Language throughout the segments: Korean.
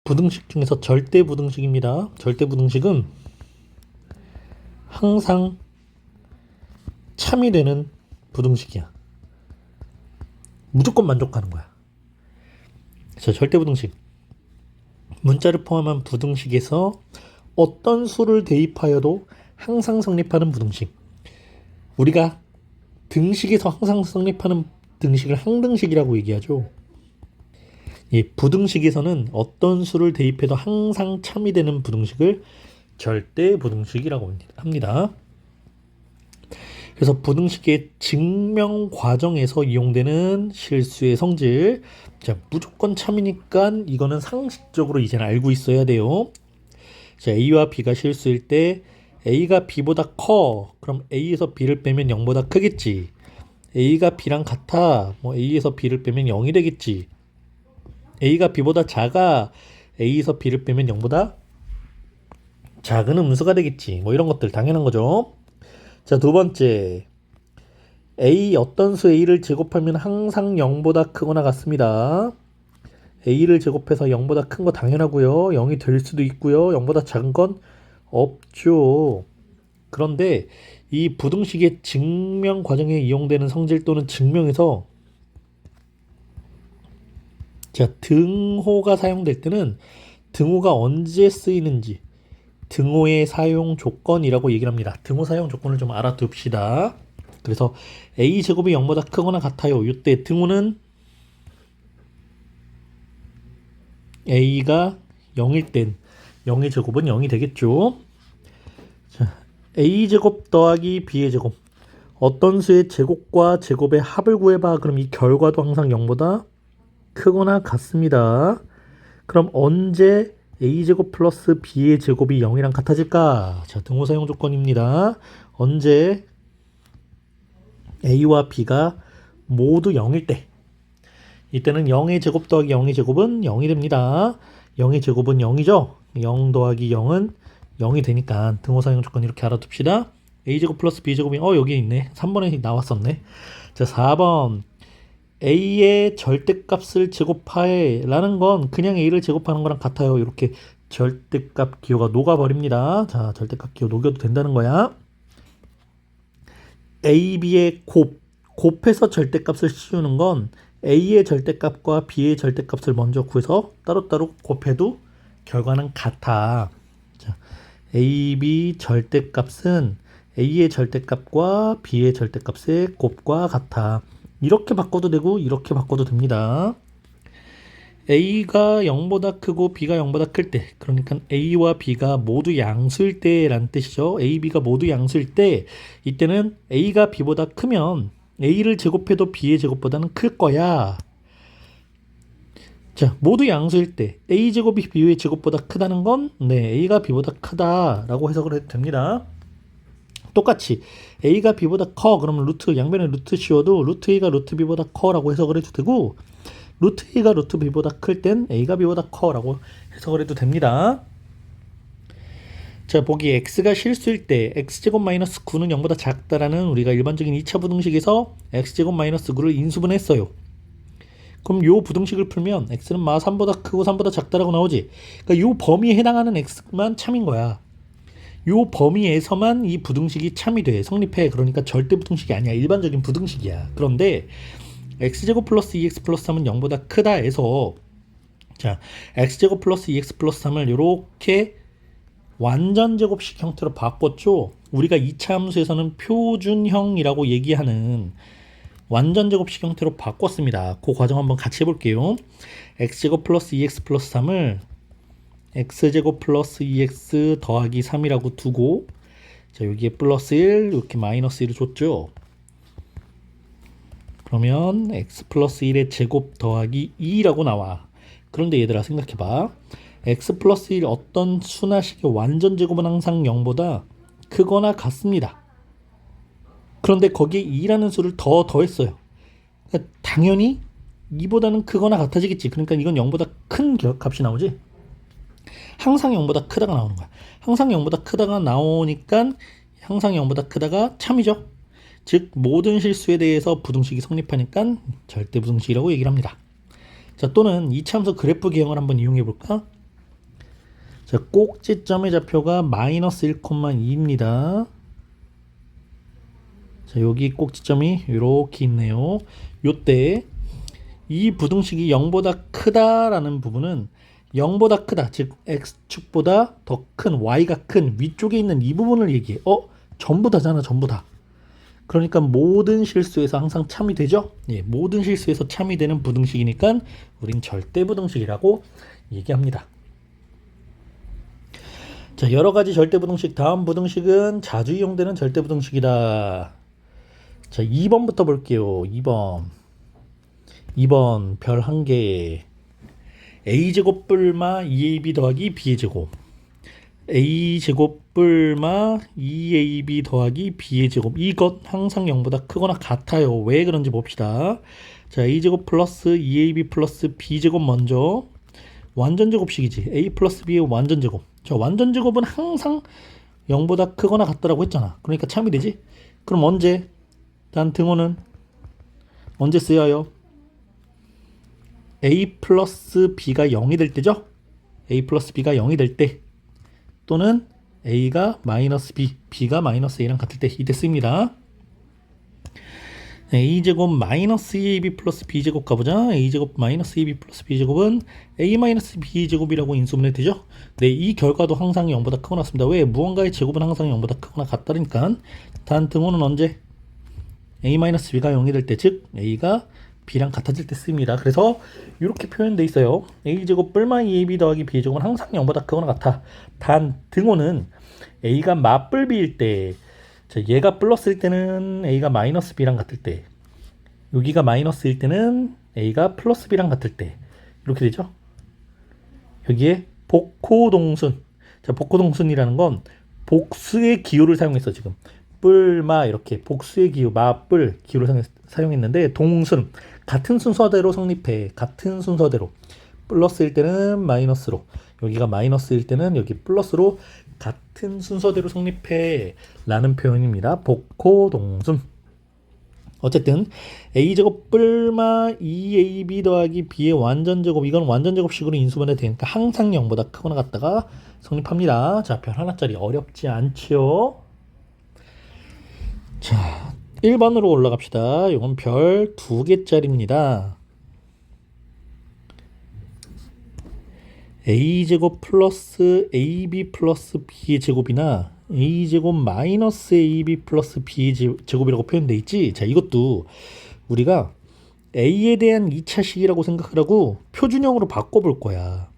부등식 중에서 절대부등식입니다. 절대부등식은 항상 참이 되는 부등식이야. 무조건 만족하는 거야. 자, 절대부등식. 문자를 포함한 부등식에서 어떤 수를 대입하여도 항상 성립하는 부등식. 우리가 등식에서 항상 성립하는 등식을 항등식이라고 얘기하죠. 이 부등식에서는 어떤 수를 대입해도 항상 참이 되는 부등식을 절대부등식이라고 합니다. 그래서 부등식의 증명 과정에서 이용되는 실수의 성질. 자, 무조건 참이니까 이거는 상식적으로 이제는 알고 있어야 돼요. 자, A와 B가 실수일 때 A가 B보다 커. 그럼 A에서 B를 빼면 0보다 크겠지. A가 B랑 같아. 뭐 A에서 B를 빼면 0이 되겠지. A가 B보다 작아. A에서 B를 빼면 0보다 작은 음수가 되겠지. 뭐 이런 것들 당연한 거죠. 자, 두 번째. A 어떤 수 A를 제곱하면 항상 0보다 크거나 같습니다. A를 제곱해서 0보다 큰 거 당연하고요. 0이 될 수도 있고요. 0보다 작은 건 없죠. 그런데 이 부등식의 증명 과정에 이용되는 성질 또는 증명에서 자, 등호가 사용될 때는 등호가 언제 쓰이는지 등호의 사용 조건이라고 얘기를 합니다. 등호 사용 조건을 좀 알아둡시다. 그래서 A제곱이 0보다 크거나 같아요. 이때 등호는 A가 0일 땐 0의 제곱은 0이 되겠죠. 자, A제곱 더하기 B의 제곱. 어떤 수의 제곱과 제곱의 합을 구해봐. 그럼 이 결과도 항상 0보다 크거나 같습니다. 그럼 언제 A제곱 플러스 B의 제곱이 0이랑 같아질까? 자, 등호 사용 조건입니다. 언제 A와 B가 모두 0일 때. 이때는 0의 제곱 더하기 0의 제곱은 0이 됩니다. 0의 제곱은 0이죠. 0 더하기 0은 0이 되니까 등호 사용 조건 이렇게 알아둡시다. A제곱 플러스 B제곱이 여기 있네. 3번에 나왔었네. 자, 4번. A의 절대값을 제곱하에 라는 건 그냥 A를 제곱하는 거랑 같아요. 이렇게 절대값 기호가 녹아버립니다. 자, 절대값 기호 녹여도 된다는 거야. A, B의 곱해서 절대값을 씌우는 건 A의 절대값과 B의 절대값을 먼저 구해서 따로따로 곱해도 결과는 같아. 자, A, B 절대값은 A의 절대값과 B의 절대값의 곱과 같아. 이렇게 바꿔도 되고 이렇게 바꿔도 됩니다. A가 0보다 크고 B가 0보다 클 때, 그러니까 A와 B가 모두 양수일 때라는 뜻이죠. A, B가 모두 양수일 때 이때는 A가 B보다 크면 A를 제곱해도 B의 제곱보다는 클 거야. 자, 모두 양수일 때 A제곱이 B의 제곱보다 크다는 건 A가 B보다 크다라고 해석을 해도 됩니다. 똑같이 A가 B보다 커. 그러면 루트 양변에 루트 씌워도 루트 A가 루트 B보다 커라고 해석을 해도 되고 루트 A가 루트 B보다 클 땐 A가 B보다 커라고 해석을 해도 됩니다. 자, 보기 X가 실수일 때 X제곱 마이너스 9는 0보다 작다라는 우리가 일반적인 2차 부등식에서 X제곱 마이너스 9를 인수분해했어요. 그럼 요 부등식을 풀면 X는 3보다 크고 3보다 작다라고 나오지. 그러니까 요 범위에 해당하는 X만 참인 거야. 요 범위에서만 이 부등식이 참이 돼. 성립해. 그러니까 절대 부등식이 아니야. 일반적인 부등식이야. 그런데 x제곱 플러스 2x 플러스 3은 0보다 크다 해서 자, x제곱 플러스 2x 플러스 3을 이렇게 완전 제곱식 형태로 바꿨죠. 우리가 2차 함수에서는 표준형이라고 얘기하는 완전 제곱식 형태로 바꿨습니다. 그 과정 한번 같이 해볼게요. x제곱 플러스 2x 플러스 3을 x제곱 플러스 2x 더하기 3이라고 두고 자, 여기에 플러스 1 이렇게 마이너스 1을 줬죠. 그러면 x 플러스 1의 제곱 더하기 2라고 나와. 그런데 얘들아 생각해봐. x 플러스 1 어떤 수나식의 완전 제곱은 항상 0보다 크거나 같습니다. 그런데 거기에 2라는 수를 더했어요. 그러니까 당연히 2보다는 크거나 같아지겠지. 그러니까 이건 0보다 큰 값이 나오지. 항상 0보다 크다가 나오는 거야. 항상 0보다 크다가 나오니까 항상 0보다 크다가 참이죠. 즉 모든 실수에 대해서 부등식이 성립하니까 절대 부등식이라고 얘기를 합니다. 자, 또는 이차함수 그래프 개형을 한번 이용해 볼까? 자, 꼭지점의 좌표가 마이너스 1,2입니다. 자, 여기 꼭지점이 이렇게 있네요. 요때 이 부등식이 0보다 크다라는 부분은 0보다 크다, 즉 x축보다 더 큰, y가 큰 위쪽에 있는 이 부분을 얘기해. 전부 다잖아, 전부 다. 그러니까 모든 실수에서 항상 참이 되죠? 예, 모든 실수에서 참이 되는 부등식이니까 우린 절대 부등식이라고 얘기합니다. 자, 여러 가지 절대 부등식, 다음 부등식은 자주 이용되는 절대 부등식이다. 자, 2번부터 볼게요. 2번 별 1개. a제곱 뿔마 2ab 더하기 b의 제곱. a제곱 뿔마 2ab 더하기 b의 제곱. 이것 항상 0보다 크거나 같아요. 왜 그런지 봅시다. 자, a제곱 플러스 2ab 플러스 b제곱 먼저. 완전제곱식이지. a 플러스 b의 완전제곱. 자, 완전제곱은 항상 0보다 크거나 같다라고 했잖아. 그러니까 참이 되지. 그럼 언제? 단 등호는 언제 쓰여요? a 플러스 b가 0이 될 때죠. a 플러스 b가 0이 될 때, 또는 a가 마이너스 b, b가 마이너스 a랑 같을 때 이때 씁니다. a제곱 마이너스 2ab 플러스 b제곱 가보자. a제곱 마이너스 2ab 플러스 b제곱은 a 마이너스 b제곱이라고 인수분해 되죠. 네, 이 결과도 항상 0보다 크거나 같습니다. 왜? 무언가의 제곱은 항상 0보다 크거나 같다니까. 단 등호는 언제? a 마이너스 b가 0이 될 때, 즉 a가 b랑 같아질 때 씁니다. 그래서 이렇게 표현되어 있어요. a제곱 뿔마 2ab 더하기 b제곱은 항상 0보다 크거나 같아. 단 등호는 a가 맞불 b일 때, 자, 얘가 플러스일 때는 a가 마이너스 b랑 같을 때, 여기가 마이너스일 때는 a가 플러스 b랑 같을 때 이렇게 되죠. 여기에 복호동순. 자, 복호동순이라는 건 복수의 기호를 사용했어. 지금 뿔마 이렇게 복수의 기호, 마뿔 기호를 사용했는데 동순 같은 순서대로 성립해. 같은 순서대로 플러스일 때는 마이너스로, 여기가 마이너스일 때는 여기 플러스로 같은 순서대로 성립해 라는 표현입니다. 복호동순. 어쨌든 a제곱 뿔마 2ab 더하기 b의 완전제곱, 이건 완전제곱식으로 인수분해 되니까 항상 0보다 크거나 같다가 성립합니다. 자, 별 하나짜리 어렵지 않지요? 자, 1번으로 올라갑시다. 이건 별 2개짜리입니다. a제곱 플러스 ab 플러스 b의 제곱이나 a제곱 마이너스 ab 플러스 b의 제곱이라고 표현되어 있지. 자, 이것도 우리가 a에 대한 2차식이라고 생각을 하고 표준형으로 바꿔볼 거야.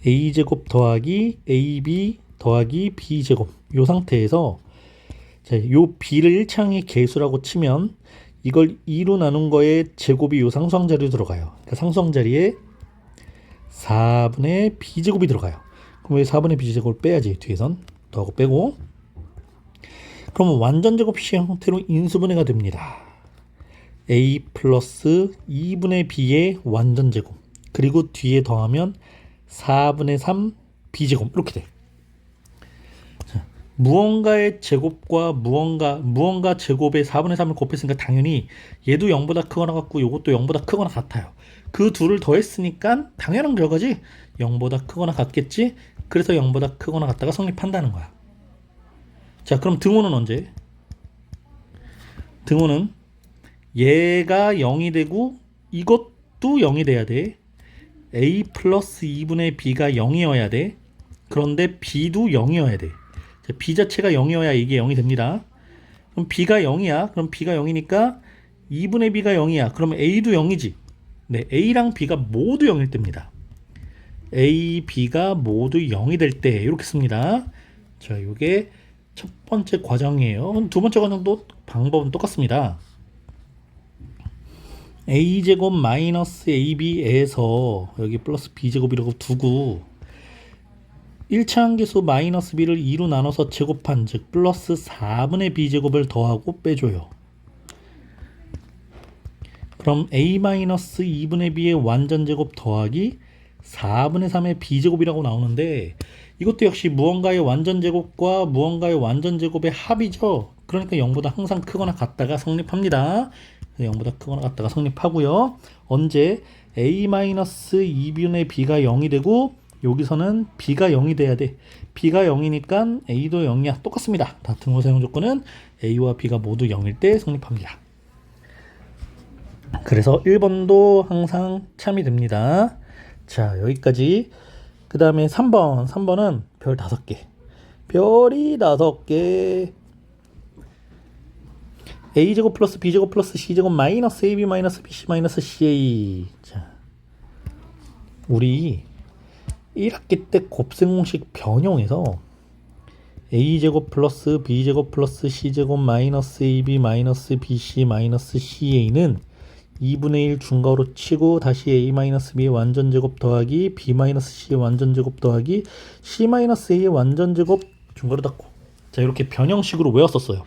a제곱 더하기 ab 더하기 b제곱, 이 상태에서, 자, 요 b를 1차항의 개수라고 치면 이걸 2로 나눈 거에 제곱이 요 상수항자리로 들어가요. 그러니까 상수항자리에 4분의 b제곱이 들어가요. 그럼 왜 4분의 b제곱을 빼야지? 뒤에선 더하고 빼고. 그러면 완전제곱식 형태로 인수분해가 됩니다. a 플러스 2분의 b의 완전제곱, 그리고 뒤에 더하면 4분의 3 b제곱, 이렇게 돼. 무언가의 제곱과 무언가 제곱의 4분의 3을 곱했으니까 당연히 얘도 0보다 크거나 같고 요것도 0보다 크거나 같아요. 그 둘을 더했으니까 당연한 결과지. 0보다 크거나 같겠지. 그래서 0보다 크거나 같다가 성립한다는 거야. 자, 그럼 등호는 언제? 등호는 얘가 0이 되고 이것도 0이 돼야 돼. a 플러스 2분의 b가 0이어야 돼. 그런데 b도 0이어야 돼. b 자체가 0이어야 이게 0이 됩니다. 그럼 b가 0이야. 그럼 b가 0이니까 2분의 b가 0이야. 그러면 a도 0이지. 네, a랑 b가 모두 0일 때입니다. a, b가 모두 0이 될 때 이렇게 씁니다. 자, 이게 첫 번째 과정이에요. 두 번째 과정도 방법은 똑같습니다. a제곱 마이너스 ab에서 여기 플러스 b제곱이라고 두고 1차항계수 마이너스 b를 2로 나눠서 제곱한, 즉 플러스 4분의 b제곱을 더하고 빼줘요. 그럼 a 마이너스 2분의 b의 완전제곱 더하기 4분의 3의 b제곱이라고 나오는데, 이것도 역시 무언가의 완전제곱과 무언가의 완전제곱의 합이죠. 그러니까 0보다 항상 크거나 같다가 성립합니다. 0보다 크거나 같다가 성립하고요. 언제 a-2분의 b가 0이 되고 여기서는 b가 0이 돼야 돼. b가 0이니까 a도 0이야. 똑같습니다. 다 등호 사용 조건은 a와 b가 모두 0일 때 성립합니다. 그래서 1번도 항상 참이 됩니다. 자, 여기까지. 그 다음에 3번은 별 5개. 별이 5개. a제곱 플러스 b제곱 플러스 c제곱 마이너스 ab 마이너스 bc 마이너스 ca. 자, 우리 1학기 때 곱셈 공식 변형해서 a제곱 플러스 b제곱 플러스 c제곱 마이너스 ab 마이너스 bc 마이너스 ca는 2분의 1 중괄호 치고 다시 a-b의 완전제곱 더하기 b-c의 완전제곱 더하기 c-a의 완전제곱 중괄호 닫고. 자, 이렇게 변형식으로 외웠었어요.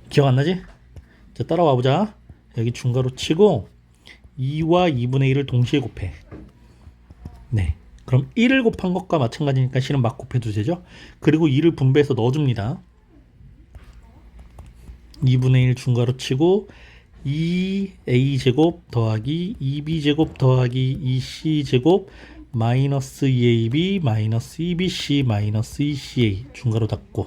기억 안 나지? 자, 따라와 보자. 여기 중괄호 치고 2와 2분의 1을 동시에 곱해. 네, 그럼 1을 곱한 것과 마찬가지니까 c는 막 곱해도 되죠. 그리고 2를 분배해서 넣어줍니다. 2분의 1 중괄호 치고 2a제곱 더하기 2b제곱 더하기 2c제곱 마이너스 2ab 마이너스 2bc 마이너스 2ca 중괄호 닫고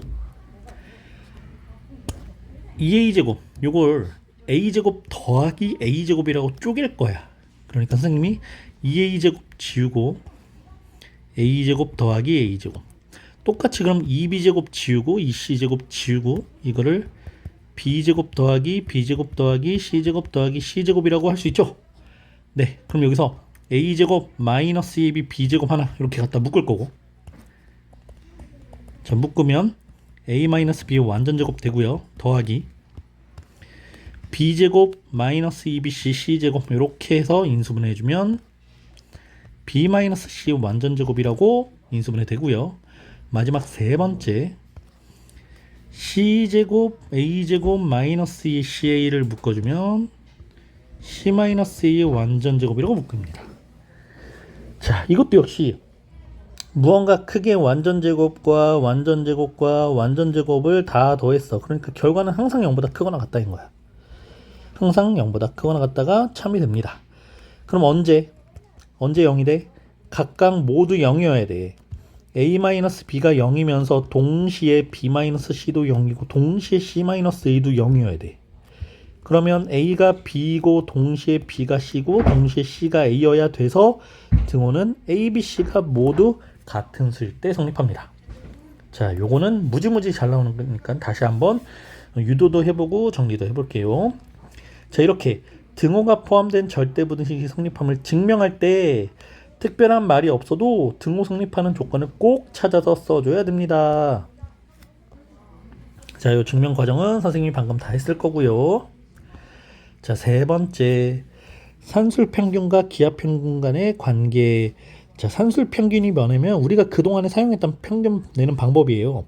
2a제곱 요걸 a제곱 더하기 a제곱이라고 쪼갤 거야. 그러니까 선생님이 2a제곱 지우고 a제곱 더하기 a제곱 똑같이 그럼 2b제곱 지우고 2c제곱 지우고 이거를 b제곱 더하기 b제곱 더하기 c제곱 더하기 c제곱이라고 할 수 있죠. 네, 그럼 여기서 a제곱 마이너스 2ab b제곱 하나 이렇게 갖다 묶을 거고, 자, 묶으면 a 마이너스 b 완전제곱 되고요. 더하기 b제곱 마이너스 2bc c제곱 이렇게 해서 인수분해 해주면 b 마이너스 c 완전제곱이라고 인수분해 되고요. 마지막 세 번째 c제곱 a제곱 마이너스 2ca를 묶어주면 c-a의 완전제곱이라고 묶습니다. 자, 이것도 역시 무언가 크게 완전제곱과 완전제곱과 완전제곱을 다 더했어. 그러니까 결과는 항상 0보다 크거나 같다인 거야. 항상 0보다 크거나 같다가 참이 됩니다. 그럼 언제 0이 돼? 각각 모두 0이어야 돼. a-b가 0이면서 동시에 b-c도 0이고 동시에 c-a도 0이어야 돼. 그러면 a가 b고 동시에 b가 c고 동시에 c가 a여야 돼서 등호는 a, b, c가 모두 같은 수일 때 성립합니다. 자, 요거는 무지무지 잘 나오는 거니까 다시 한번 유도도 해보고 정리도 해볼게요. 자, 이렇게 등호가 포함된 절대부등식이 성립함을 증명할 때 특별한 말이 없어도 등호 성립하는 조건을 꼭 찾아서 써줘야 됩니다. 자, 이 증명 과정은 선생님이 방금 다 했을 거고요. 자, 세 번째, 산술평균과 기하평균 간의 관계. 자, 산술평균이 뭐냐면 우리가 그동안에 사용했던 평균 내는 방법이에요.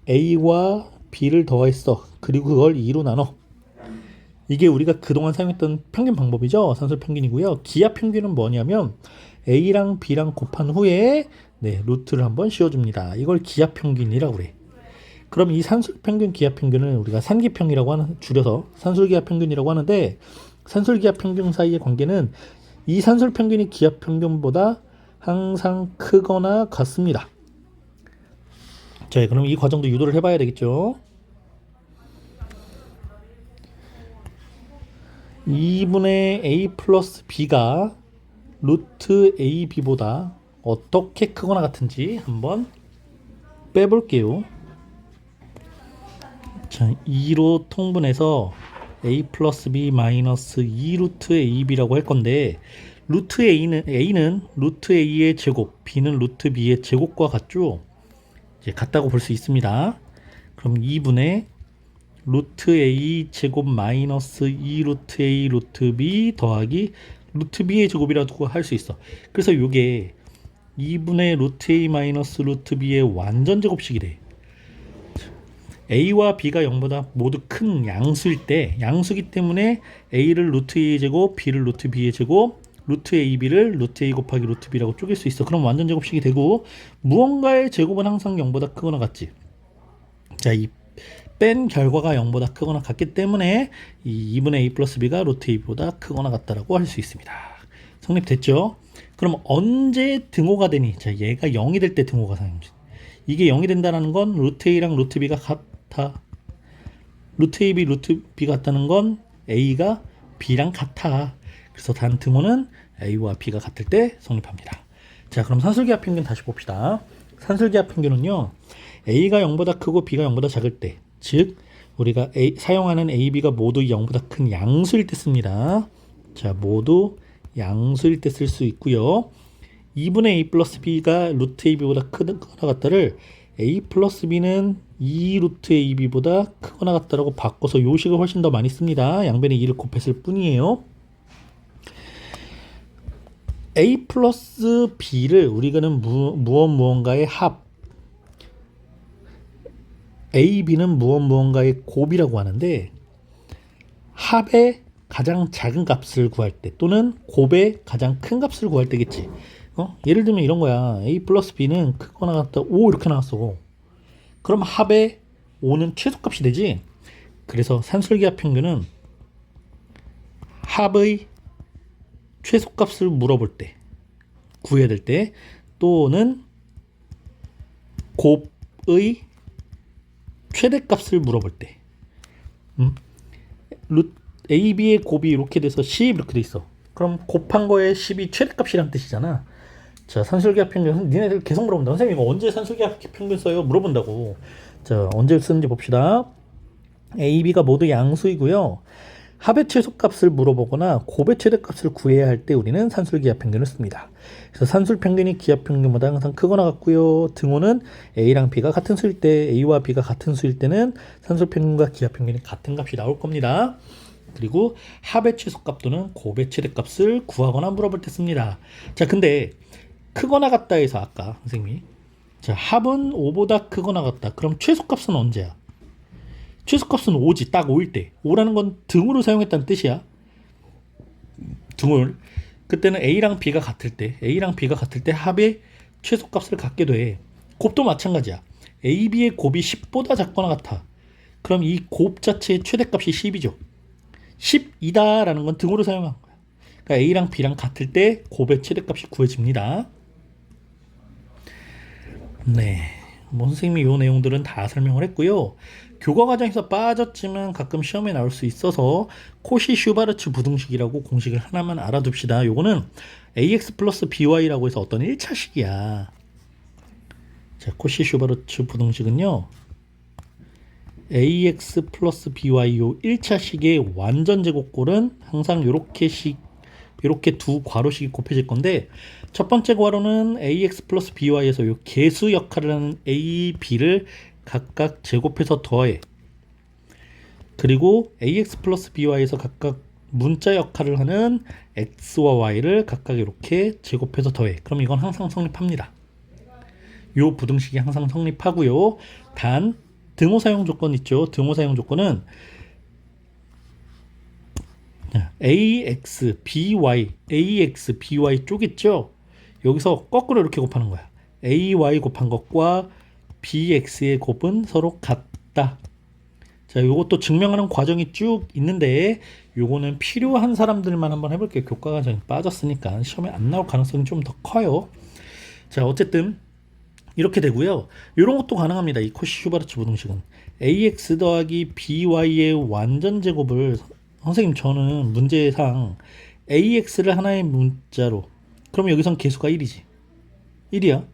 a와 b를 더했어. 그리고 그걸 2로 나눠. 이게 우리가 그동안 사용했던 평균 방법이죠. 산술평균이고요. 기하평균은 뭐냐면 a랑 b랑 곱한 후에 루트를 한번 씌워줍니다. 이걸 기하평균이라고 그래. 그럼 이 산술평균 기하평균을 우리가 산기평이라고 하는, 줄여서 산술기하평균이라고 하는데, 산술기하평균 사이의 관계는 이 산술평균이 기하평균보다 항상 크거나 같습니다. 자, 그럼 이 과정도 유도를 해봐야 되겠죠. 2분의 a 플러스 b가 루트 ab보다 어떻게 크거나 같은지 한번 빼볼게요. 자, 2로 통분해서 a 플러스 b 마이너스 2 루트 ab라고 할 건데, 루트 a는 루트 a의 제곱, b는 루트 b의 제곱과 같죠? 이제 같다고 볼 수 있습니다. 그럼 2분의 루트 a 제곱 마이너스 2 루트 a 루트 b 더하기 루트 b의 제곱이라고 할 수 있어. 그래서 이게 2분의 루트 a 마이너스 루트 b의 완전 제곱식이래. a와 b가 0보다 모두 큰 양수일 때, 양수기 때문에 a를 루트 a의 제곱, b를 루트 b의 제곱, 루트 ab를 루트 a 곱하기 루트 b라고 쪼갤 수 있어. 그럼 완전 제곱식이 되고, 무언가의 제곱은 항상 0보다 크거나 같지. 자, 이 뺀 결과가 0보다 크거나 같기 때문에 이 2분의 a 플러스 b가 루트 a보다 크거나 같다라고 할 수 있습니다. 성립됐죠? 그럼 언제 등호가 되니? 자, 얘가 0이 될 때 등호가 사용돼. 이게 0이 된다는 건 루트 a랑 루트 b가 같아. 루트 ab, 루트 b 같다는 건 a가 b랑 같아. 그래서 단 등호는 a와 b가 같을 때 성립합니다. 자, 그럼 산술기하 평균 다시 봅시다. 산술기하 평균은요, a가 0보다 크고 b가 0보다 작을 때, 즉 우리가 사용하는 a, b가 모두 0보다 큰 양수일 때 씁니다. 자, 모두 양수일 때 쓸 수 있고요. 2분의 a 플러스 b가 루트 ab보다 크거나 같다를 a 플러스 b는 2 루트 ab보다 크거나 같다라고 바꿔서 요식을 훨씬 더 많이 씁니다. 양변에 2를 곱했을 뿐이에요. a 플러스 b를 우리가는 무언가의 합, a, b는 무언가의 곱이라고 하는데, 합의 가장 작은 값을 구할 때 또는 곱의 가장 큰 값을 구할 때겠지. 예를 들면 이런 거야. a 플러스 b는 크거나 같다 5 이렇게 나왔어. 그럼 합의 5는 최소값이 되지. 그래서 산술기하 평균은 합의 최소값을 물어볼 때, 구해야 될 때, 또는 곱의 최대값을 물어볼 때, AB의 곱이 이렇게 돼서 10 이렇게 돼 있어. 그럼 곱한 거에 10이 최대값이란 뜻이잖아. 자, 산술기하 평균 니네들 계속 물어본다. 선생님 이거 언제 산술기하 평균 써요? 물어본다고. 자, 언제 쓰는지 봅시다. A, B가 모두 양수이고요. 합의 최소값을 물어보거나 곱의 최대값을 구해야 할 때 우리는 산술기하 평균을 씁니다. 그래서 산술 평균이 기하 평균보다 항상 크거나 같고요. 등호는 A랑 B가 같은 수일 때, A와 B가 같은 수일 때는 산술 평균과 기하 평균이 같은 값이 나올 겁니다. 그리고 합의 최소값 또는 곱의 최대값을 구하거나 물어볼 때 씁니다. 자, 근데 크거나 같다 해서 아까 선생님이, 자, 합은 5보다 크거나 같다. 그럼 최소값은 언제야? 최소값은 5지. 딱 5일 때. 5라는 건 등호를 사용했다는 뜻이야. 등호를. 그때는 A랑 B가 같을 때, A랑 B가 같을 때 합의 최소값을 갖게 돼. 곱도 마찬가지야. A, B의 곱이 10보다 작거나 같아. 그럼 이 곱 자체의 최대값이 10이죠. 10이다 라는 건 등호를 사용한 거야. 그러니까 A랑 B랑 같을 때 곱의 최대값이 구해집니다. 네. 뭐 선생님이 이 내용들은 다 설명을 했고요. 교과 과정에서 빠졌지만 가끔 시험에 나올 수 있어서 코시-슈바르츠 부등식이라고 공식을 하나만 알아둡시다. 요거는 ax 플러스 by라고 해서 어떤 1차식이야. 자, 코시-슈바르츠 부등식은요, ax 플러스 by 요 1차식의 완전 제곱꼴은 항상 요렇게 두 괄호식이 곱해질 건데, 첫 번째 괄호는 ax 플러스 by에서 요 계수 역할을 하는 a, b를 각각 제곱해서 더해. 그리고 ax 플러스 by에서 각각 문자 역할을 하는 x와 y를 각각 이렇게 제곱해서 더해. 그럼 이건 항상 성립합니다. 요 부등식이 항상 성립하고요. 단 등호 사용 조건 있죠. 등호 사용 조건은 ax, by 쪽 있죠. 여기서 거꾸로 이렇게 곱하는 거야. ay 곱한 것과 bx의 곱은 서로 같다. 자, 요것도 증명하는 과정이 쭉 있는데 요거는 필요한 사람들만 한번 해볼게요. 교과 과정이 빠졌으니까 시험에 안 나올 가능성이 좀 더 커요. 자, 어쨌든 이렇게 되고요. 이런 것도 가능합니다. 이 코시-슈바르츠 부등식은 ax 더하기 by의 완전 제곱을, 선생님 저는 문제상 ax를 하나의 문자로, 그럼 여기선 계수가 1이지. 1이야.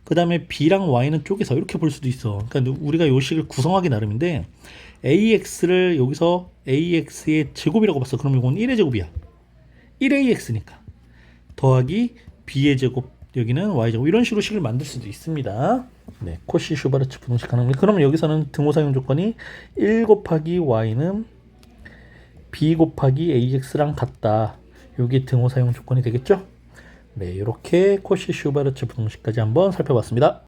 그 다음에 b랑 y는 쪼개서 이렇게 볼 수도 있어. 그러니까 우리가 요 식을 구성하기 나름인데 ax를 여기서 ax의 제곱이라고 봤어. 그럼 이건 1의 제곱이야. 1ax니까 더하기 b의 제곱, 여기는 y제곱, 이런 식으로 식을 만들 수도 있습니다. 네, 코시-슈바르츠 부등식 가능합니다. 그러면 여기서는 등호 사용 조건이 1 곱하기 y는 b 곱하기 ax랑 같다. 여기 등호 사용 조건이 되겠죠? 네, 이렇게 코시-슈바르츠 부등식까지 한번 살펴봤습니다.